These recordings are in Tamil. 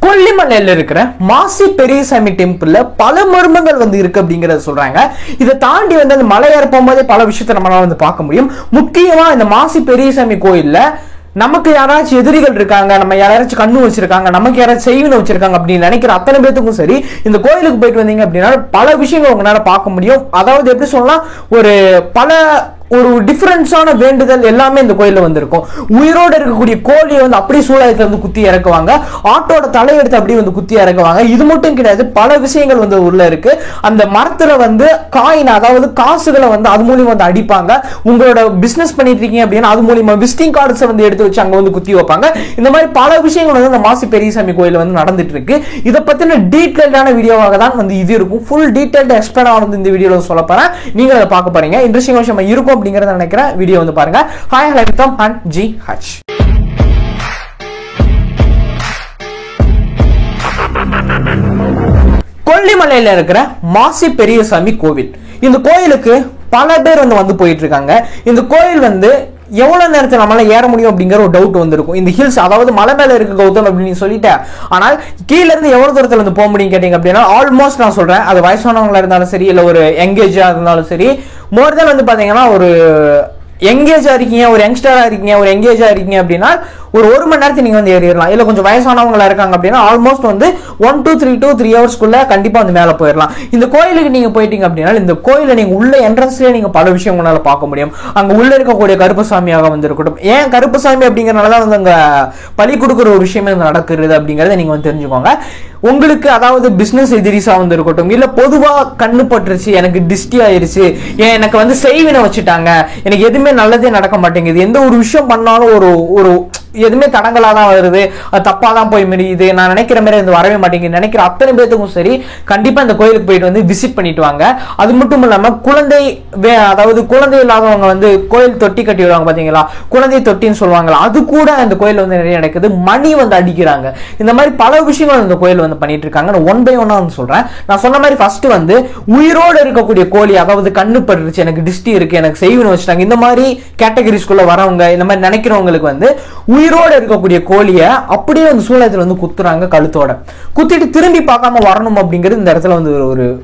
கொல்லிமலையில இருக்கிற மாசி பெரியசாமி டெம்பிள்ல பல மர்மங்கள் வந்து இருக்கு அப்படிங்கறத சொல்றாங்க. இதை தாண்டி வந்து அந்த மலை ஏற போகும்போதே பல விஷயத்தை நம்மளால வந்து பார்க்க முடியும். முக்கியமா இந்த மாசி பெரியசாமி கோயில்ல நமக்கு யாராச்சும் எதிரிகள் இருக்காங்க, நம்ம யாராச்சும் கண்ணு வச்சிருக்காங்க, நமக்கு யாராச்சும் செய்வினை வச்சிருக்காங்க அப்படின்னு நினைக்கிற அத்தனை பேத்துக்கும் சரி இந்த கோயிலுக்கு போயிட்டு வந்தீங்க அப்படின்னா பல விஷயங்கள் உங்களால பார்க்க முடியும். அதாவது எப்படி சொல்லலாம், ஒரு டிஃபரன்ஸான வேண்டுதல் எல்லாமே இந்த கோயில்ல வந்து இருக்கும். உயிரோடு இருக்கக்கூடிய கோழியை வந்து அப்படியே சூழலத்துல வந்து குத்தி இறக்குவாங்க, ஆட்டோட தலையெடுத்து அப்படியே வந்து குத்தி இறக்குவாங்க. இது மட்டும் கிடையாது, பல விஷயங்கள் வந்து உள்ள இருக்கு. அந்த மரத்துல வந்து காயின், அதாவது காசுகளை வந்து அது மூலியமா வந்து அடிப்பாங்க. உங்களோட பிசினஸ் பண்ணிட்டு இருக்கீங்க அப்படின்னா அது மூலியமா விசிட்டிங் கார்ட்ஸ் வந்து எடுத்து வச்சு அங்க வந்து குத்தி வைப்பாங்க. இந்த மாதிரி பல விஷயங்கள் வந்து இந்த மாசி பெரியசாமி கோயில் வந்து நடந்துட்டு இருக்கு. இதை பத்தின டீடைல்டான வீடியோவாக தான் வந்து இது இருக்கும். ஃபுல் டீடைல்டு எக்ஸ்பிளைனா வந்து இந்த வீடியோல சொல்ல போறேன். நீங்க அதை பார்க்க போறீங்க. இன்ட்ரெஸ்டிங் விஷயம் இருக்கும் அப்படிங்கறத நினைக்கிறேன். வீடியோ வந்து பாருங்க. Hi hello and G H. கொல்லிமலையில இருக்கிற மாசி பெரியசாமி கோவில். இந்த கோயிலுக்கு பல பேர் வந்து போயிட்டு இருக்காங்க. இந்த கோயில் வந்து எவ்வளவு நேரத்தில் நம்மளால ஏற முடியும் அப்படிங்கிற ஒரு டவுட் வந்திருக்கும். இந்த ஹில்ஸ், அதாவது மலை மேல இருக்க கௌதம் அப்படின்னு சொல்லிட்டேன். ஆனால் கீழே இருந்து எவ்வளவு தூரத்துல வந்து போக முடியும் கேட்டீங்க அப்படின்னா ஆல்மோஸ்ட் நான் சொல்றேன், அது வயசானவங்களா இருந்தாலும் சரி, இல்ல ஒரு யங்கேஜா இருந்தாலும் சரி, மோர் தென் வந்து பாத்தீங்கன்னா ஒரு யங்கேஜா இருக்கீங்க, ஒரு யங்ஸ்டரா இருக்கீங்க, ஒரு யங்கேஜா இருக்கீங்க அப்படின்னா ஒரு மணி நேரத்துக்கு நீங்க வந்து ஏறிடலாம். இல்ல கொஞ்சம் வயசானவங்களா இருக்காங்க அப்படின்னா ஆல்மோஸ்ட் வந்து 1 to 3 ஹவர்ஸ்க்குள்ள கண்டிப்பா வந்து மேல போயிடலாம். இந்த கோயிலுக்கு நீங்க போயிட்டீங்க அப்படின்னா இந்த கோயில நீங்க உள்ள என்ட்ரன்ஸ்லயே நீங்க பல விஷயம் உங்களால பார்க்க முடியும். அங்க உள்ள இருக்கக்கூடிய கருப்பசாமியாக வந்து இருக்கட்டும், ஏன் கருப்பசாமி அப்படிங்கறதுனாலதான் வந்து அங்க பலி கொடுக்குற ஒரு விஷயமே நடக்கிறது அப்படிங்கறத நீங்க வந்து தெரிஞ்சுக்கோங்க. உங்களுக்கு அதாவது பிசினஸ் எதிரிசா வந்து இருக்கட்டும், இல்ல பொதுவா கண்ணு பட்டுருச்சு, எனக்கு டிஸ்டி ஆயிருச்சு, ஏன் எனக்கு வந்து செய்வினை வச்சுட்டாங்க, எனக்கு எதுவுமே நல்லதே நடக்க மாட்டேங்குது, எந்த ஒரு விஷயம் பண்ணாலும் ஒரு எதுவுமே தடங்களா தான் வருது, அது தப்பா தான் போய் முடியுது, நான் நினைக்கிற மாதிரி வந்து வரவே மாட்டேங்குது நினைக்கிற அத்தனை பேத்துக்கும் சரி கண்டிப்பா இந்த கோயிலுக்கு போயிட்டு வந்து விசிட் பண்ணிட்டு வாங்க. அது மட்டும் இல்லாம அதாவது குழந்தை இல்லாதவங்க வந்து கோயில் தொட்டி கட்டி விடுவாங்க பாத்தீங்களா, குழந்தை தொட்டின்னு சொல்லுவாங்களா, அது கூட இந்த கோயில் வந்து நிறைய நடக்குது. மணி வந்து அடிக்கிறாங்க. இந்த மாதிரி பல விஷயங்கள் இந்த கோயில் வந்து பண்ணிட்டு இருக்காங்க. நான் ஒன் பை ஒன்னா வந்து சொல்றேன். நான் சொன்ன மாதிரி ஃபர்ஸ்ட் வந்து உயிரோடு இருக்கக்கூடிய கோழி, அதாவது கண்ணு பட்டுருச்சு, எனக்கு டிஸ்டி இருக்கு, எனக்கு செய்வினை வச்சுட்டாங்க, இந்த மாதிரி கேட்டகரிஸ்குள்ள வரவங்க, இந்த மாதிரி நினைக்கிறவங்களுக்கு வந்து உயிரோடு இருக்கக்கூடிய கோழியை அப்படியே வந்து சூழலத்துல வந்து குத்துறாங்க. கழுத்தோட குத்திட்டு திரும்பி பார்க்காம வரணும் அப்படிங்கிறது இந்த இடத்துல வந்து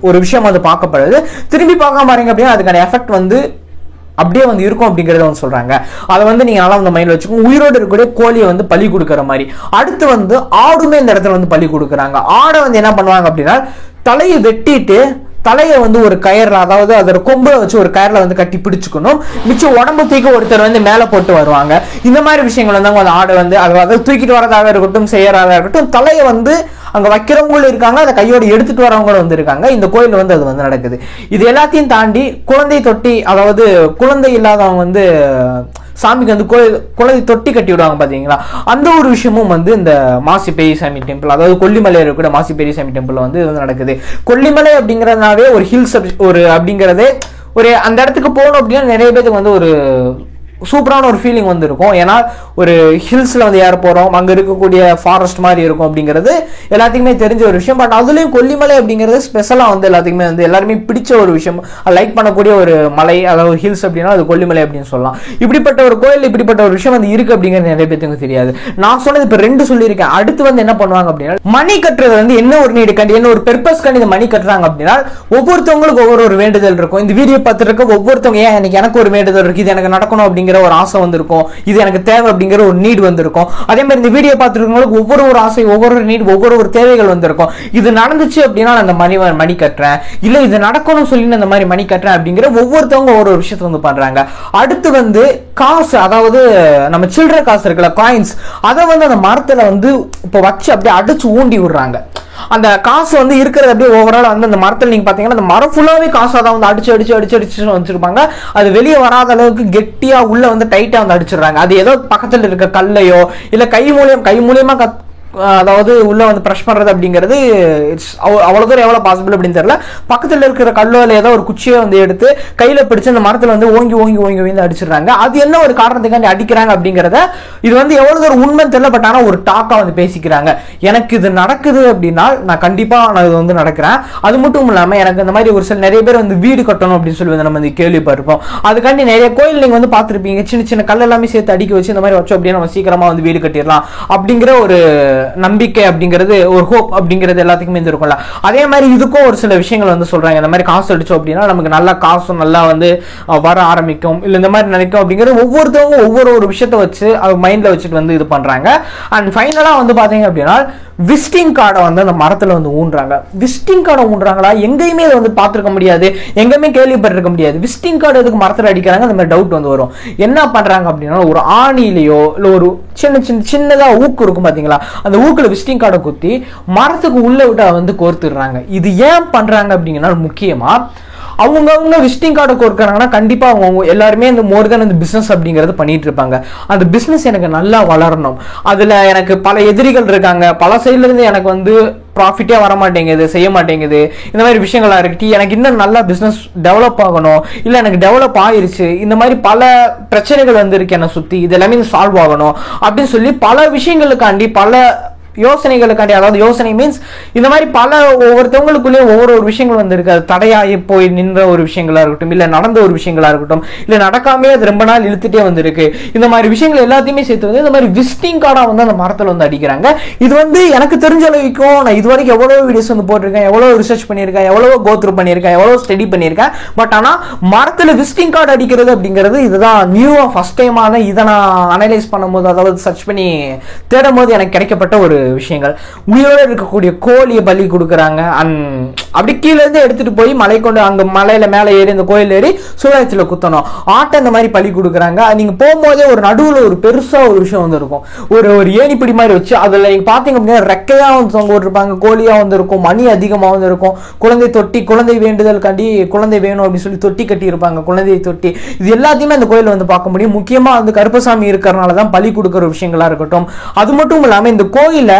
ஒரு விஷயம் வந்து பார்க்கப்படுது. திரும்பி பார்க்காம வரீங்க அப்படின்னா அதுக்கான எஃபெக்ட் வந்து அப்படியே வந்து இருக்கும் அப்படிங்கறத வந்து சொல்றாங்க. அதை வந்து நீங்க நல்லா வந்து மைண்ட்ல வச்சுக்கோங்க. உயிரோடு இருக்கக்கூடிய கோழியை வந்து பலி கொடுக்குற மாதிரி. அடுத்து வந்து ஆடுமே இந்த இடத்துல வந்து பலி கொடுக்குறாங்க. ஆடை வந்து என்ன பண்ணுவாங்க அப்படின்னா தலையை வெட்டிட்டு தலையை வந்து ஒரு கயர்ல, அதாவது அதோட கொம்புல வச்சு ஒரு கயர்ல வந்து கட்டி பிடிச்சுக்கணும். மிச்சம் உடம்பு தூக்கி ஒருத்தர் வந்து மேல போட்டு வருவாங்க. இந்த மாதிரி விஷயங்கள் வந்து அந்த ஆடை வந்து அதாவது தூக்கிட்டு வரதாக இருக்கட்டும், செய்யறதாக இருக்கட்டும், தலையை வந்து அங்க வைக்கிறவங்களும் இருக்காங்க, அதை கையோடு எடுத்துட்டு வரவங்களும் வந்து இருக்காங்க. இந்த கோயில் வந்து அது வந்து நடக்குது. இது எல்லாத்தையும் தாண்டி குழந்தை தொட்டி, அதாவது குழந்தை இல்லாதவங்க வந்து சாமிக்கு வந்து குழந்தை தொட்டி கட்டி விடுவாங்க பாத்தீங்களா, அந்த ஒரு விஷயமும் வந்து இந்த மாசி பெரியசாமி டெம்பிள், அதாவது கொல்லிமலை இருக்கிற மாசி பெரியசாமி டெம்பிள் வந்து நடக்குது. கொல்லிமலை அப்படிங்கறதுனாவே ஒரு ஹில்ஸ் அப்படிங்கறதே ஒரு அந்த இடத்துக்கு போகணும் அப்படின்னா நிறைய பேருக்கு வந்து ஒரு சூப்பரான ஒரு ஃபீலிங் வந்து இருக்கும். ஏன்னா ஒரு ஹில்ஸ்ல வந்து ஏற போறோம், அங்க இருக்கக்கூடிய ஃபாரஸ்ட் மாதிரி இருக்கும் அப்படிங்கிறது எல்லாத்துக்குமே தெரிஞ்ச ஒரு விஷயம். பட் அதுலயும் கொல்லிமலை அப்படிங்கிறது ஸ்பெஷலா வந்து எல்லாத்துக்குமே வந்து எல்லாருமே பிடிச்ச ஒரு விஷயம், லைக் பண்ணக்கூடிய ஒரு மலை, அதாவது ஹில்ஸ் அப்படின்னா அது கொல்லிமலை அப்படின்னு சொல்லலாம். இப்படிப்பட்ட ஒரு கோயில், இப்படிப்பட்ட ஒரு விஷயம் வந்து இருக்கு அப்படிங்கிறது நிறைய பேருக்கு தெரியாது. நான் சொன்னது இப்ப 2 சொல்லியிருக்கேன். அடுத்து வந்து என்ன பண்ணுவாங்க அப்படின்னா மணி கட்டுறது வந்து என்ன ஒரு நீடு கண்டி, என்ன ஒரு பெர்பஸ் கண்டி இந்த மணி கட்டுறாங்க அப்படின்னா ஒவ்வொருத்தவங்களுக்கு ஒவ்வொரு வேண்டுதல் இருக்கும். இந்த வீடியோ பார்த்துட்டு இருக்க ஒவ்வொருத்தவங்க ஏன் எனக்கு ஒரு வேண்டுதல் இருக்கு, இது எனக்கு நடக்கணும் அப்படிங்கிற ஒரு ஆசை வந்திருக்கும், இது எனக்கு தேவை அப்படிங்கிற ஒரு நீட் வந்திருக்கும். அதே மாதிரி இந்த வீடியோ பார்த்துருக்கவங்களுக்கு ஒவ்வொரு ஆசை, ஒவ்வொரு நீட், ஒவ்வொரு தேவைகள் வந்திருக்கும். இது நடந்துச்சு அப்படின்னா அந்த மணி கட்டுறேன், இல்ல இது நடக்கணும் சொல்லி அந்த மாதிரி மணி கட்டுறேன் அப்படிங்கிற ஒவ்வொருத்தவங்க ஒரு விஷயத்தை வந்து பண்றாங்க. அடுத்து வந்து காசு, அதாவது நம்ம சில்லறை காசு இருக்குல்ல, காயின்ஸ், அதை வந்து அந்த மரத்துல வந்து இப்ப வச்சு அப்படியே அடிச்சு ஊண்டி விடுறாங்க. அந்த காசு வந்து இருக்கிறது அப்படியே ஓவரால் வந்து அந்த மரத்தில் நீங்க பாத்தீங்கன்னா அந்த மரம் ஃபுல்லாவே காசா தான் வந்து அடிச்சு வச்சிருப்பாங்க. அது வெளியே வராத அளவுக்கு கெட்டியா உள்ள வந்து டைட்டா வந்து அடிச்சிடுறாங்க. அது ஏதோ பக்கத்துல இருக்க கல்லையோ இல்ல கை மூலியமா அதாவது உள்ள வந்து பிரஷ் பண்றது அப்படிங்கிறது அவ்வளவு தூரம் எவ்வளவு பாசிபிள் அப்படின்னு தெரியல. பக்கத்துல இருக்கிற கல்லுல ஏதோ ஒரு குச்சியை வந்து எடுத்து கையில பிடிச்சு அந்த மரத்துல வந்து ஓங்கி வந்து அடிச்சிடுறாங்க. அது என்ன ஒரு காரணத்துக்காண்டி அடிக்கிறாங்க அப்படிங்கறத இது வந்து எவ்வளவு தூரம் உண்மை தெரியல, பட் ஆனா ஒரு டாக்கா வந்து பேசிக்கிறாங்க. எனக்கு இது நடக்குது அப்படின்னா நான் கண்டிப்பா நான் இது வந்து நடக்கிறேன். அது மட்டும் இல்லாம எனக்கு இந்த மாதிரி ஒரு சில நிறைய பேர் வந்து வீடு கட்டணும் அப்படின்னு சொல்லி நம்ம வந்து கேள்விப்பட்டிருப்போம். அதுக்காண்டி நிறைய கோயில் நீங்க வந்து பாத்துருப்பீங்க, சின்ன சின்ன கல் எல்லாமே சேர்த்து அடிக்க வச்சு இந்த மாதிரி வச்சோம் அப்படின்னா நம்ம சீக்கிரமா வந்து வீடு கட்டிடலாம் அப்படிங்கிற ஒரு நம்பிக்கை அப்படிங்கிறது, ஒரு ஹோப் அப்படிங்கிறது எல்லாத்துக்குமே இருக்கும்ல. அதே மாதிரி இதுக்கும் ஒரு சில விஷயங்கள் வந்து சொல்றாங்க. இந்த மாதிரி காசு அடிச்சோம் அப்படின்னா நமக்கு நல்லா காசும் நல்லா வந்து வர ஆரம்பிக்கும், இல்லை இந்த மாதிரி நினைக்கும் அப்படிங்கிறது ஒவ்வொருத்தவங்க ஒவ்வொரு விஷயத்த வச்சு மைண்ட்ல வச்சுட்டு வந்து இது பண்றாங்க. அண்ட் ஃபைனலா வந்து பாத்தீங்க அப்படின்னா விசிட்டிங் கார்டை வந்து அந்த மரத்துல வந்து ஊன்றாங்க. விசிட்டிங் கார்டை ஊன்றாங்களா? எங்கேயுமே அதை வந்து பார்த்துருக்க முடியாது, எங்கேயுமே கேள்விப்பட்டிருக்க முடியாது. விசிட்டிங் கார்டு எதுக்கு மரத்துல அடிக்கிறாங்க? அந்த மாதிரி டவுட் வந்து வரும். என்ன பண்றாங்க அப்படின்னா ஒரு ஆணிலையோ இல்லை ஒரு சின்னதா ஊக்கு இருக்கும் பாத்தீங்களா, அந்த ஊக்குல விசிட்டிங் கார்டை குத்தி மரத்துக்கு உள்ள விட்டு வந்து கோர்த்துடுறாங்க. இது ஏன் பண்றாங்க அப்படிங்கன்னா முக்கியமா அவங்க விசிட்டிங் கார்டை கோர்க்கிறாங்கன்னா கண்டிப்பா அவங்க எல்லாருமே இந்த மோர் தென் அந்த பிசினஸ் அப்படிங்கறது பண்ணிட்டு இருப்பாங்க. அந்த பிசினஸ் எனக்கு நல்லா வளரணும், அதுல எனக்கு பல எதிரிகள் இருக்காங்க, பல சைட்ல இருந்து எனக்கு வந்து ப்ராஃபிட்டே வர மாட்டேங்குது, செய்ய மாட்டேங்குது, இந்த மாதிரி விஷயங்களா இருக்கு, எனக்கு இன்னும் நல்லா பிசினஸ் டெவலப் ஆகணும், இல்லை எனக்கு டெவலப் ஆயிருச்சு, இந்த மாதிரி பல பிரச்சனைகள் வந்து இருக்கு என்னை சுத்தி, இது எல்லாமே சால்வ் ஆகணும் அப்படின்னு சொல்லி பல விஷயங்களுக்காண்டி பல யோசனைகளுக்காண்டி, அதாவது யோசனை மீன்ஸ் இந்த மாதிரி பல ஒவ்வொருத்தவங்களுக்குள்ளேயே ஒவ்வொரு விஷயங்கள் வந்து இருக்கு. அது தடையாகி போய் நின்ற ஒரு விஷயங்களா இருக்கட்டும், இல்லை நடந்த ஒரு விஷயங்களா இருக்கட்டும், இல்லை நடக்காமே அது ரொம்ப நாள் இழுத்துட்டே வந்துருக்கு, இந்த மாதிரி விஷயங்கள் எல்லாத்தையுமே சேர்த்து வந்து இந்த மாதிரி விசிட்டிங் கார்டா வந்து அந்த மரத்தில் வந்து அடிக்கிறாங்க. இது வந்து எனக்கு தெரிஞ்ச அளவுக்கும் நான் இது வரைக்கும் எவ்வளோ வீடியோஸ் வந்து போட்டிருக்கேன், எவ்வளோ ரிசர்ச் பண்ணியிருக்கேன், எவ்வளோ கோத்ரூ பண்ணியிருக்கேன், எவ்வளோ ஸ்டடி பண்ணியிருக்கேன். பட் ஆனால் மரத்தில் விசிட்டிங் கார்டு அடிக்கிறது அப்படிங்கிறது இதுதான் நியூவா ஃபர்ஸ்ட் டைமான. இதை நான் அனலைஸ் பண்ணும்போது, அதாவது சர்ச் பண்ணி தேடும் போது எனக்கு கிடைக்கப்பட்ட ஒரு விஷயங்கள். உயிரோடு இருக்கக்கூடிய கோழியை பலி கொடுக்குறாங்க. அப்படி கீழே இருந்து எடுத்துட்டு போய் மலை கொண்டு அங்க மலையில மேலே ஏறி இந்த கோயில் ஏறி சூழலத்துல குத்தணும். ஆட்டை இந்த மாதிரி பலி கொடுக்குறாங்க. நீங்க போகும்போதே ஒரு நடுவுல ஒரு பெருசா ஒரு விஷயம் வந்து இருக்கும், ஒரு ஏணிப்பிடி மாதிரி வச்சு அதுல நீங்க பாத்தீங்க அப்படின்னா ரெக்கையா வந்து தொங்க விட்டுருப்பாங்க, கோழியா வந்து இருக்கும், மணி அதிகமா வந்து இருக்கும், குழந்தை தொட்டி, குழந்தை வேண்டுதல் காண்டி குழந்தை வேணும் அப்படின்னு சொல்லி தொட்டி கட்டி இருப்பாங்க, குழந்தை தொட்டி. இது எல்லாத்தையுமே அந்த கோயில வந்து பார்க்க முடியும். முக்கியமா வந்து கருப்பசாமி இருக்கிறனாலதான் பலி கொடுக்குற விஷயங்களா இருக்கட்டும். அது மட்டும் இல்லாம இந்த கோயில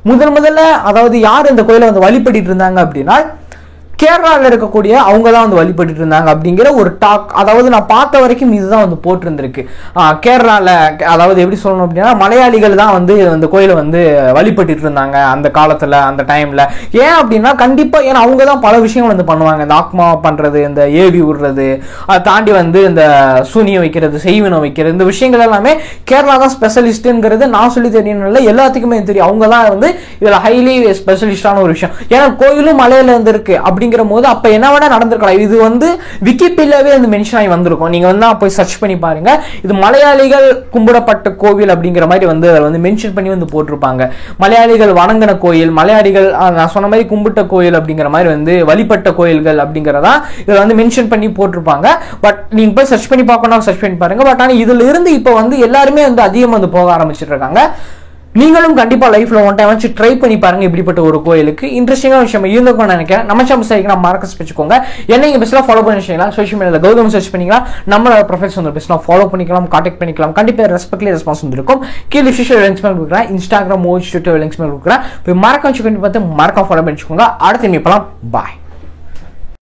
முதல்ல அதாவது யார் இந்த கோயிலை வந்து வழிபட்டு இருந்தாங்க அப்படின்னா கேரளாவில் இருக்கக்கூடிய அவங்க தான் வந்து வழிபட்டு இருந்தாங்க அப்படிங்கிற ஒரு டாக். அதாவது நான் பார்த்த வரைக்கும் இதுதான் வந்து போட்டிருந்திருக்கு. கேரளாவில் அதாவது எப்படி சொல்லணும் அப்படின்னா மலையாளிகள் தான் வந்து இந்த கோயிலை வந்து வழிபட்டு இருந்தாங்க அந்த காலத்தில், அந்த டைமில். ஏன் அப்படின்னா கண்டிப்பாக ஏன்னா அவங்க தான் பல விஷயங்கள் வந்து பண்ணுவாங்க. இந்த ஆத்மா பண்ணுறது, இந்த ஏவி விடுறது, அதை தாண்டி வந்து இந்த சூனியம் வைக்கிறது, செய்வினம் வைக்கிறது, இந்த விஷயங்கள் எல்லாமே கேரளா தான் ஸ்பெஷலிஸ்ட்டுங்கிறது நான் சொல்லி தெரியணும்ல, எல்லாத்துக்குமே தெரியும். அவங்க தான் வந்து இதில் ஹைலி ஸ்பெஷலிஸ்டான ஒரு விஷயம். ஏன்னா கோயிலும் மலையில இருந்து இருக்கு அப்படிங்கிற போது அப்ப என்ன வேணா நடந்திருக்கலாம். இது வந்து விக்கிபீடியாவே வந்து மென்ஷன் ஆகி வந்திருக்கும். நீங்க வந்து போய் சர்ச் பண்ணி பாருங்க. இது மலையாளிகள் கும்பிடப்பட்ட கோவில் அப்படிங்கிற மாதிரி வந்து அதை வந்து மென்ஷன் பண்ணி வந்து போட்டிருப்பாங்க. மலையாளிகள் வணங்கின கோயில், மலையாளிகள் நான் சொன்ன மாதிரி கும்பிட்ட கோயில் அப்படிங்கிற மாதிரி வந்து வழிபட்ட கோயில்கள் அப்படிங்கிறதா இதை வந்து மென்ஷன் பண்ணி போட்டிருப்பாங்க. பட் நீங்க போய் சர்ச் பண்ணி பார்க்கணும், சர்ச் பண்ணி பாருங்க. பட் ஆனால் இதுல இருந்து இப்போ வந்து எல்லாருமே வந்து அதிகமாக வந்து போக ஆரம்பிச்சிட்டு இருக்காங்க. நீங்களும் கண்டிப்பா லைஃப்ல ஒன் டைம் வச்சு ட்ரை பண்ணி பாருங்க இப்படிப்பட்ட ஒரு கோயிலுக்கு. இன்ட்ரெஸ்டிங்கான விஷயம் இருந்திருக்கும் நினைக்கிறேன். நம்ம சேனல் சைக்கிள் மார்க்கஸ் வச்சுக்கோங்க. என்ன நீங்க பெஸ்ட்லாம் ஃபாலோ பண்ணி வச்சுக்கலாம். சோஷியல் மீடியால கௌதம் சர்ச் பண்ணிக்கலாம். நம்மளோட ப்ரொஃபைல்ஸ் வந்து பெஸ்ட்லாம் ஃபாலோ பண்ணிக்கலாம், கான்டாக்ட் பண்ணிக்கலாம். கண்டிப்பா ரெஸ்பெக்ட்லி ரெஸ்பான்ஸ் இருக்கும். கீழே டிஸ்கிரிப்ஷன் லிங்க்ஸ் மேல கொடுக்குறேன், இன்ஸ்டாகிராம், ட்விட்டர் லிங்க்ஸ் மேல கொடுக்குறேன். போய் மறக்காம செக் பண்ணி பார்த்து மறக்காம ஃபாலோ பண்ணிச்சுக்கோங்க. அடுத்து மீட்பலாம். பாய்.